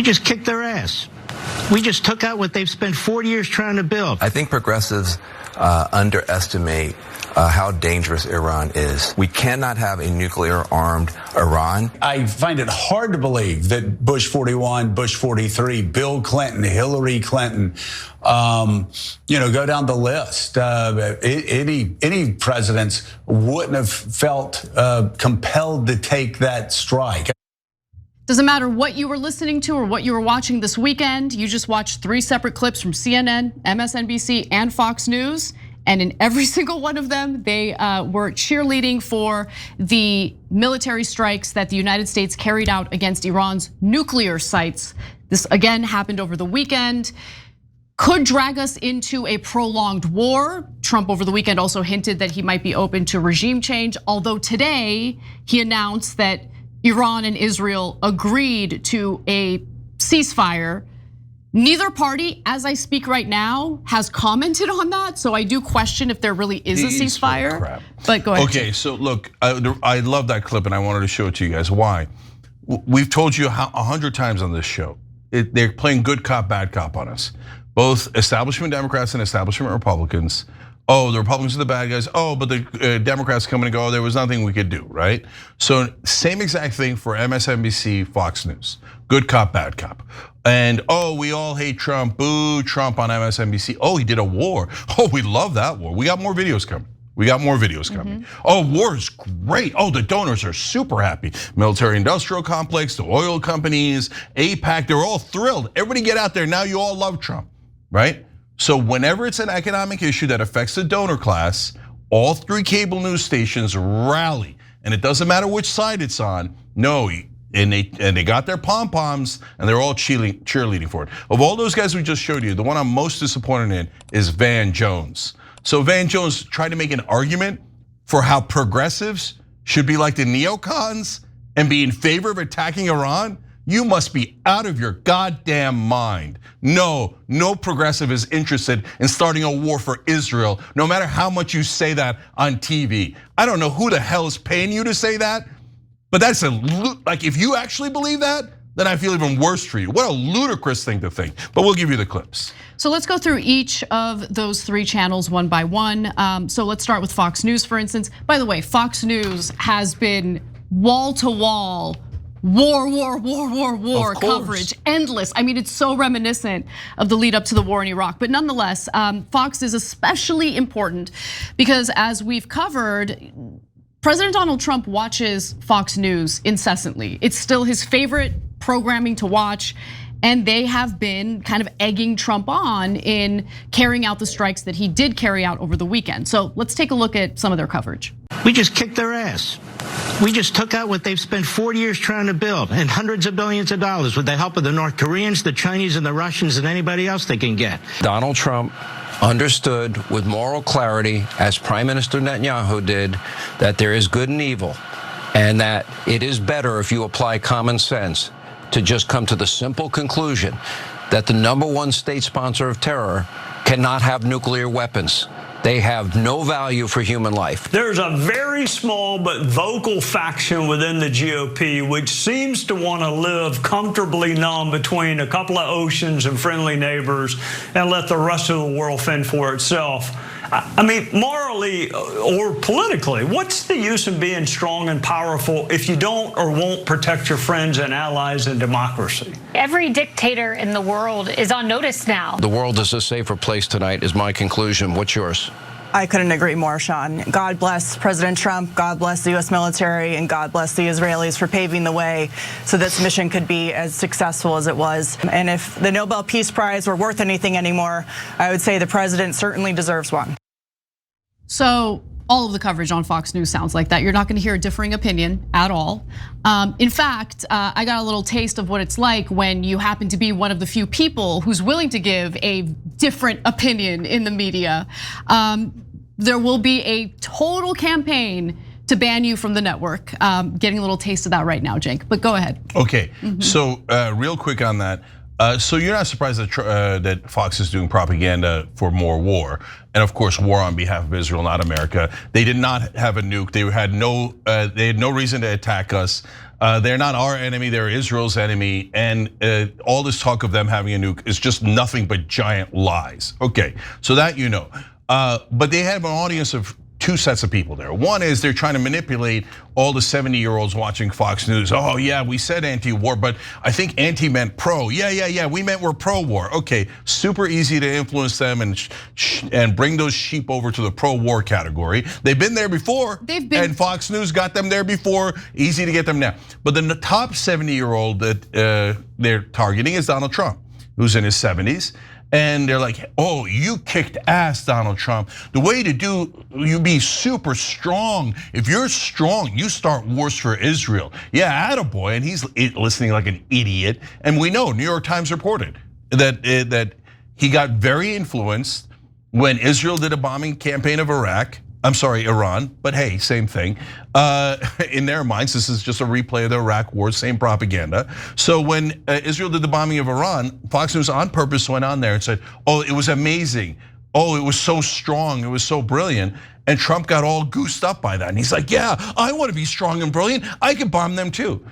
just kicked their ass. We just took out what they've spent 40 years trying to build. I think progressives underestimate how dangerous Iran is. We cannot have a nuclear-armed Iran. I find it hard to believe that Bush 41, Bush 43, Bill Clinton, Hillary Clinton, go down the list. Any presidents wouldn't have felt compelled to take that strike. Doesn't matter what you were listening to or what you were watching this weekend. You just watched 3 separate clips from CNN, MSNBC, and Fox News. And in every single one of them, they were cheerleading for the military strikes that the United States carried out against Iran's nuclear sites. This again happened over the weekend. Could drag us into a prolonged war. Trump over the weekend also hinted that he might be open to regime change, although today he announced that Iran and Israel agreed to a ceasefire. Neither party, as I speak right now, has commented on that. So I do question if there really is a ceasefire. But go ahead. Okay, so look, I love that clip and I wanted to show it to you guys. Why? We've told you 100 times on this show, they're playing good cop, bad cop on us. Both establishment Democrats and establishment Republicans. Oh, the Republicans are the bad guys. Oh, but the Democrats come and go. There was nothing we could do, right? So same exact thing for MSNBC, Fox News. Good cop, bad cop. And we all hate Trump. Boo Trump on MSNBC. Oh, he did a war. Oh, we love that war. We got more videos coming. Oh, war is great. Oh, the donors are super happy. Military-industrial complex, the oil companies, AIPAC, they're all thrilled. Everybody get out there. Now you all love Trump, right? So whenever it's an economic issue that affects the donor class, all 3 cable news stations rally, and it doesn't matter which side it's on. No, and they got their pom-poms and they're all cheerleading for it. Of all those guys we just showed you, the one I'm most disappointed in is Van Jones. So Van Jones tried to make an argument for how progressives should be like the neocons and be in favor of attacking Iran. You must be out of your goddamn mind. No progressive is interested in starting a war for Israel, no matter how much you say that on TV. I don't know who the hell is paying you to say that, but that's like if you actually believe that, then I feel even worse for you. What a ludicrous thing to think, but we'll give you the clips. So let's go through each of those 3 channels one by one. So let's start with Fox News, for instance. By the way, Fox News has been wall to wall war coverage, endless. I mean, it's so reminiscent of the lead up to the war in Iraq. But nonetheless, Fox is especially important because as we've covered, President Donald Trump watches Fox News incessantly. It's still his favorite programming to watch. And they have been kind of egging Trump on in carrying out the strikes that he did carry out over the weekend. So let's take a look at some of their coverage. We just kicked their ass. We just took out what they've spent 40 years trying to build, and hundreds of billions of dollars with the help of the North Koreans, the Chinese, and the Russians, and anybody else they can get. Donald Trump understood with moral clarity, as Prime Minister Netanyahu did, that there is good and evil, and that it is better if you apply common sense to just come to the simple conclusion that the #1 state sponsor of terror cannot have nuclear weapons. They have no value for human life. There's a very small but vocal faction within the GOP which seems to want to live comfortably numb between a couple of oceans and friendly neighbors and let the rest of the world fend for itself. I mean, morally or politically, what's the use in being strong and powerful if you don't or won't protect your friends and allies in democracy? Every dictator in the world is on notice now. The world is a safer place tonight, is my conclusion. What's yours? I couldn't agree more, Sean. God bless President Trump, God bless the US military, and God bless the Israelis for paving the way so this mission could be as successful as it was. And if the Nobel Peace Prize were worth anything anymore, I would say the president certainly deserves one. So all of the coverage on Fox News sounds like that. You're not gonna hear a differing opinion at all. In fact, I got a little taste of what it's like when you happen to be one of the few people who's willing to give a different opinion in the media. There will be a total campaign to ban you from the network. Getting a little taste of that right now, Jake, but go ahead. Okay, so real quick on that. So you're not surprised that Fox is doing propaganda for more war, and of course, war on behalf of Israel, not America. They did not have a nuke. They had no reason to attack us. They're not our enemy, they're Israel's enemy. And all this talk of them having a nuke is just nothing but giant lies. Okay, so that you know. But they have an audience of two sets of people there. One is they're trying to manipulate all the 70-year-olds watching Fox News. Oh yeah, we said anti-war, but I think anti meant pro. Yeah, we meant we're pro-war. Okay, super easy to influence them and bring those sheep over to the pro-war category. They've been there before, and Fox News got them there before. Easy to get them now. But then the top 70-year-old that they're targeting is Donald Trump, who's in his 70s. And they're like, oh, you kicked ass, Donald Trump. The way to do, you be super strong. If you're strong, you start wars for Israel. Yeah, attaboy, and he's listening like an idiot. And we know, New York Times reported that he got very influenced when Israel did a bombing campaign of Iran, but hey, same thing. In their minds, this is just a replay of the Iraq war, same propaganda. So when Israel did the bombing of Iran, Fox News on purpose went on there and said, oh, it was amazing. Oh, it was so strong, it was so brilliant. And Trump got all goosed up by that. And he's like, yeah, I want to be strong and brilliant. I can bomb them too.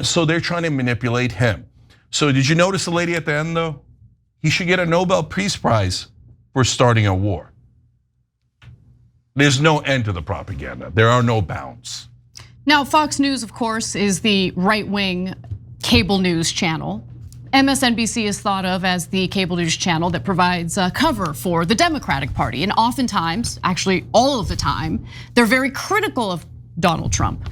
So they're trying to manipulate him. So did you notice the lady at the end though? He should get a Nobel Peace Prize for starting a war. There's no end to the propaganda. There are no bounds. Now, Fox News, of course, is the right-wing cable news channel. MSNBC is thought of as the cable news channel that provides cover for the Democratic Party. And oftentimes, actually all of the time, they're very critical of Donald Trump.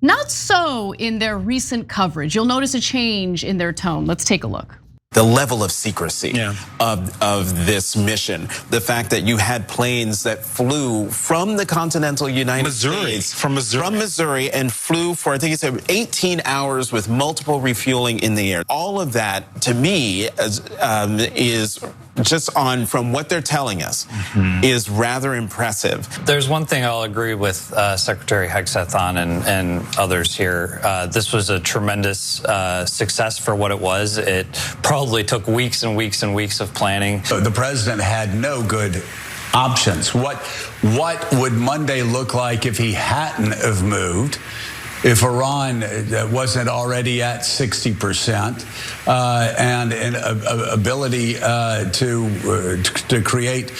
Not so in their recent coverage. You'll notice a change in their tone. Let's take a look. The level of secrecy of this mission, the fact that you had planes that flew from the continental United States, from Missouri, and flew for, I think it's 18 hours with multiple refueling in the air. All of that, to me, is just on from what they're telling us, is rather impressive. There's one thing I'll agree with Secretary Hegseth on and others here. This was a tremendous success for what it was. It probably took weeks and weeks and weeks of planning. So the president had no good options. What would Monday look like if he hadn't have moved? If Iran wasn't already at 60% and an ability to create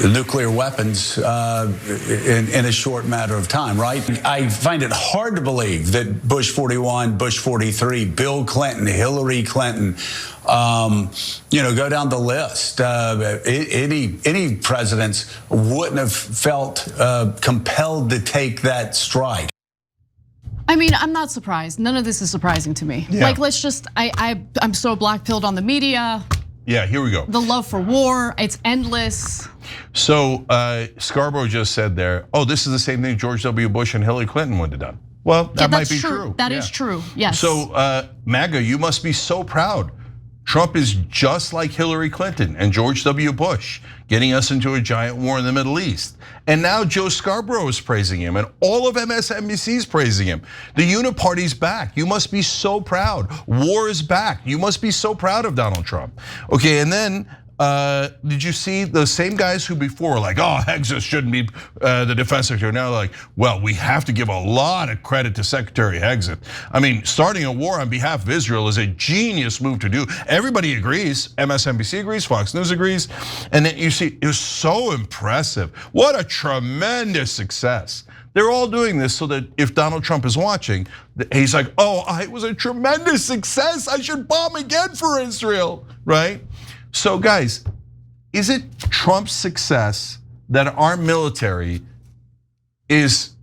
nuclear weapons in a short matter of time, right? I find it hard to believe that Bush 41, Bush 43, Bill Clinton, Hillary Clinton, go down the list. Any presidents wouldn't have felt compelled to take that strike. I mean, I'm not surprised. None of this is surprising to me. Yeah. Like, let's just, I'm so black-pilled on the media. Yeah, here we go. The love for war, it's endless. So Scarborough just said there, oh, this is the same thing George W. Bush and Hillary Clinton would have done. Well, that might be true. That is true, yes. So MAGA, you must be so proud. Trump is just like Hillary Clinton and George W. Bush, getting us into a giant war in the Middle East. And now Joe Scarborough is praising him, and all of MSNBC is praising him. The Uniparty's back. You must be so proud. War is back. You must be so proud of Donald Trump. Okay, and then did you see the same guys who before were like, oh, Hegseth shouldn't be the defense secretary? Now they're like, well, we have to give a lot of credit to Secretary Hegseth. I mean, starting a war on behalf of Israel is a genius move to do. Everybody agrees. MSNBC agrees. Fox News agrees. And then you see, it was so impressive. What a tremendous success. They're all doing this so that if Donald Trump is watching, he's like, oh, it was a tremendous success. I should bomb again for Israel, right? So guys, is it Trump's success that our military has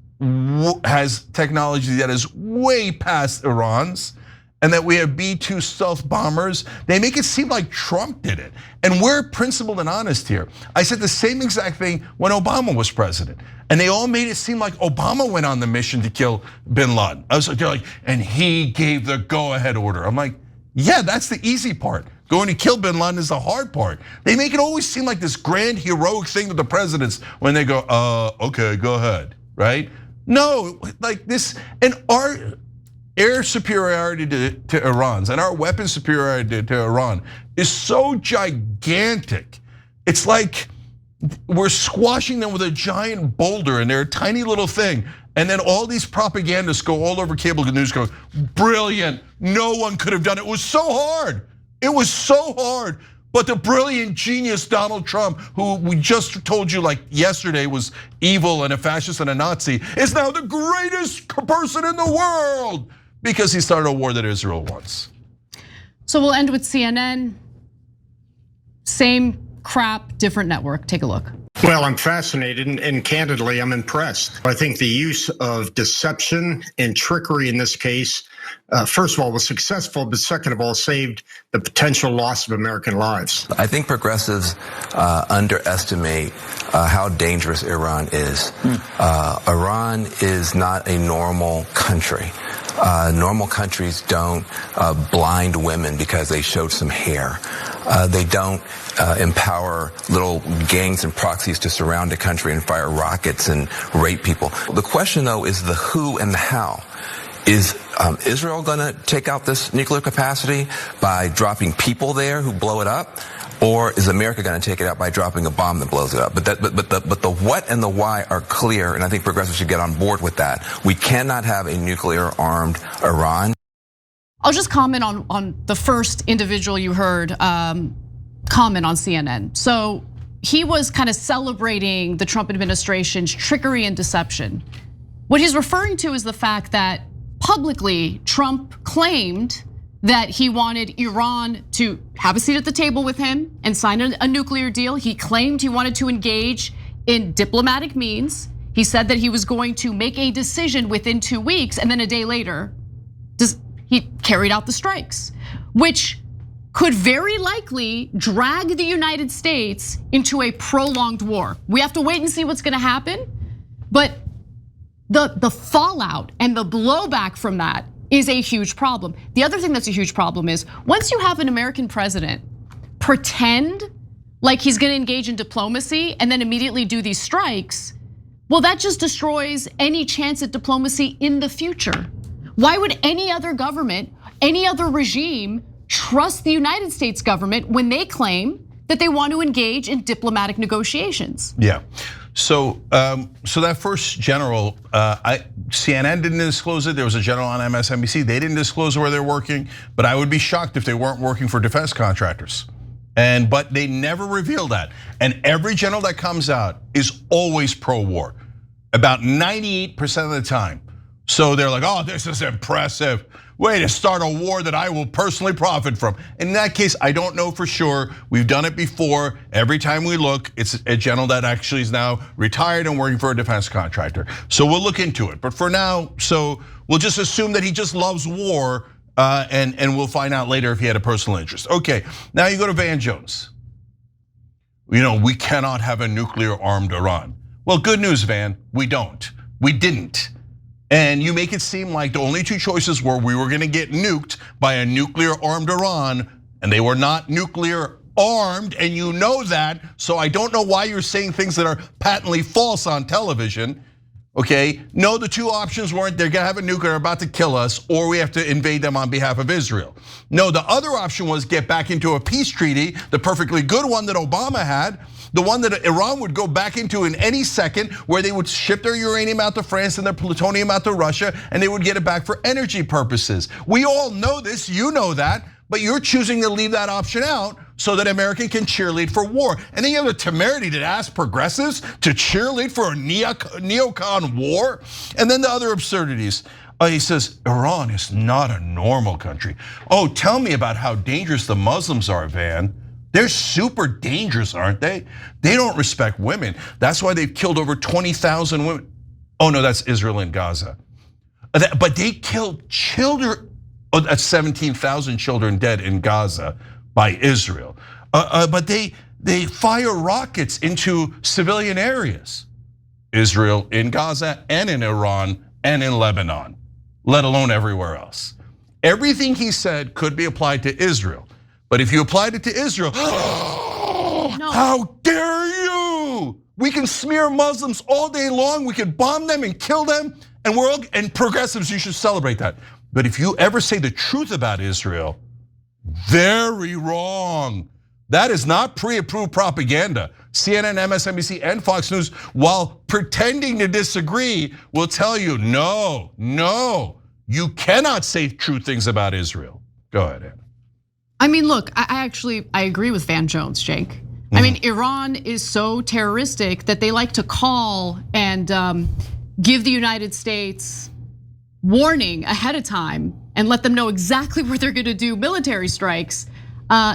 technology that is way past Iran's, and that we have B-2 stealth bombers? They make it seem like Trump did it. And we're principled and honest here. I said the same exact thing when Obama was president. And they all made it seem like Obama went on the mission to kill bin Laden. They're like, and he gave the go-ahead order. I'm like, yeah, that's the easy part. Going to kill bin Laden is the hard part. They make it always seem like this grand heroic thing to the presidents when they go, okay, go ahead, right? No, like this, and our air superiority to Iran's and our weapon superiority to Iran is so gigantic. It's like we're squashing them with a giant boulder and they're a tiny little thing. And then all these propagandists go all over cable news going, brilliant, no one could have done it. It was so hard. It was so hard. But the brilliant genius Donald Trump, who we just told you like yesterday was evil and a fascist and a Nazi, is now the greatest person in the world because he started a war that Israel wants. So we'll end with CNN. Same crap, different network. Take a look. Well, I'm fascinated and candidly, I'm impressed. I think the use of deception and trickery in this case, first of all, was successful, but second of all, saved the potential loss of American lives. I think progressives underestimate how dangerous Iran is. Iran is not a normal country. Normal countries don't blind women because they showed some hair. They don't empower little gangs and proxies to surround a country and fire rockets and rape people. The question, though, is the who and the how. Is Israel going to take out this nuclear capacity by dropping people there who blow it up? Or is America going to take it out by dropping a bomb that blows it up? But the what and the why are clear, and I think progressives should get on board with that. We cannot have a nuclear-armed Iran. I'll just comment on the first individual you heard comment on CNN. So he was kind of celebrating the Trump administration's trickery and deception. What he's referring to is the fact that publicly Trump claimed that he wanted Iran to have a seat at the table with him and sign a nuclear deal. He claimed he wanted to engage in diplomatic means. He said that he was going to make a decision within 2 weeks, and then a day later, he carried out the strikes, which could very likely drag the United States into a prolonged war. We have to wait and see what's gonna happen, but the fallout and the blowback from that is a huge problem. The other thing that's a huge problem is once you have an American president pretend like he's gonna engage in diplomacy and then immediately do these strikes, well, that just destroys any chance at diplomacy in the future. Why would any other government, any other regime trust the United States government when they claim that they want to engage in diplomatic negotiations? Yeah. So that first general, CNN didn't disclose it. There was a general on MSNBC. They didn't disclose where they're working, but I would be shocked if they weren't working for defense contractors. But they never reveal that. And every general that comes out is always pro-war, about 98% of the time. So they're like, oh, this is impressive. Way to start a war that I will personally profit from. In that case, I don't know for sure. We've done it before. Every time we look, it's a general that actually is now retired and working for a defense contractor. So we'll look into it. But for now, so we'll just assume that he just loves war, and we'll find out later if he had a personal interest. Okay, now you go to Van Jones. We cannot have a nuclear-armed Iran. Well, good news, Van, we don't. We didn't. And you make it seem like the only two choices were we were gonna get nuked by a nuclear-armed Iran, and they were not nuclear-armed, and you know that, so I don't know why you're saying things that are patently false on television, okay? No, the two options weren't they're gonna have a nuke, they're about to kill us, or we have to invade them on behalf of Israel. No, the other option was get back into a peace treaty, the perfectly good one that Obama had, the one that Iran would go back into in any second, where they would ship their uranium out to France and their plutonium out to Russia, and they would get it back for energy purposes. We all know this, you know that, but you're choosing to leave that option out so that America can cheerlead for war. And then you have the temerity to ask progressives to cheerlead for a neocon war, and then the other absurdities. He says, Iran is not a normal country. Oh, tell me about how dangerous the Muslims are, Van. They're super dangerous, aren't they? They don't respect women. That's why they've killed over 20,000 women. Oh no, that's Israel and Gaza. But they killed children. Oh, that's 17,000 children dead in Gaza by Israel. But they fire rockets into civilian areas. Israel in Gaza and in Iran and in Lebanon, let alone everywhere else. Everything he said could be applied to Israel. But if you applied it to Israel, no. How dare you? We can smear Muslims all day long. We can bomb them and kill them. And progressives, you should celebrate that. But if you ever say the truth about Israel, very wrong. That is not pre-approved propaganda. CNN, MSNBC, and Fox News, while pretending to disagree, will tell you, no, you cannot say true things about Israel. Go ahead, Anna. I mean, look, I agree with Van Jones, Jake. I mean, Iran is so terroristic that they like to call and give the United States warning ahead of time and let them know exactly where they're gonna do military strikes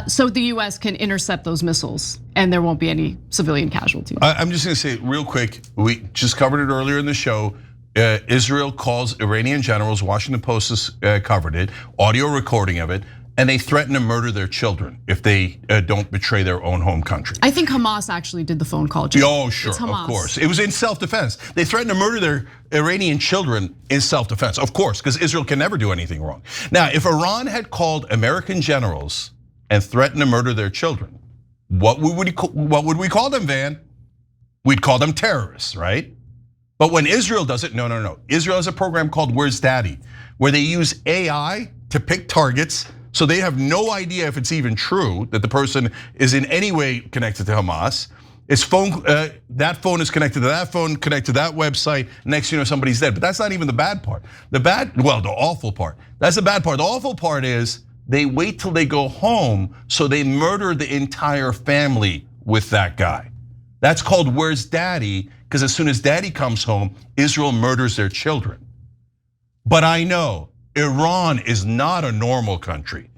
so the US can intercept those missiles and there won't be any civilian casualties. I'm just gonna say real quick, we just covered it earlier in the show. Israel calls Iranian generals, Washington Post has covered it, audio recording of it, and they threaten to murder their children if they don't betray their own home country. I think Hamas actually did the phone call, Jake. Oh, sure, of course. It was in self-defense. They threatened to murder their Iranian children in self-defense, of course, because Israel can never do anything wrong. Now, if Iran had called American generals and threatened to murder their children, what would we call them, Van? We'd call them terrorists, right? But when Israel does it, no. Israel has a program called Where's Daddy, where they use AI to pick targets. So they have no idea if it's even true that the person is in any way connected to Hamas. His phone, that phone is connected to that phone, connected to that website. Next thing you know, somebody's dead. But that's not even the bad part. The awful part. That's the bad part. The awful part is they wait till they go home, so they murder the entire family with that guy. That's called Where's Daddy? Because as soon as Daddy comes home, Israel murders their children. But I know Iran is not a normal country.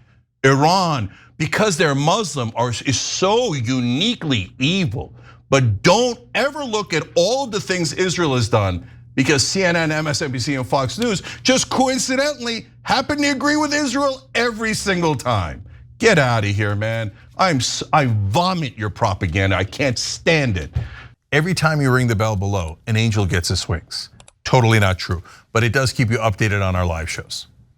Iran, because they're Muslim, is so uniquely evil. But don't ever look at all the things Israel has done, because CNN, MSNBC, and Fox News just coincidentally happen to agree with Israel every single time. Get out of here, man. I vomit your propaganda. I can't stand it. Every time you ring the bell below, an angel gets his wings. Totally not true, but it does keep you updated on our live shows.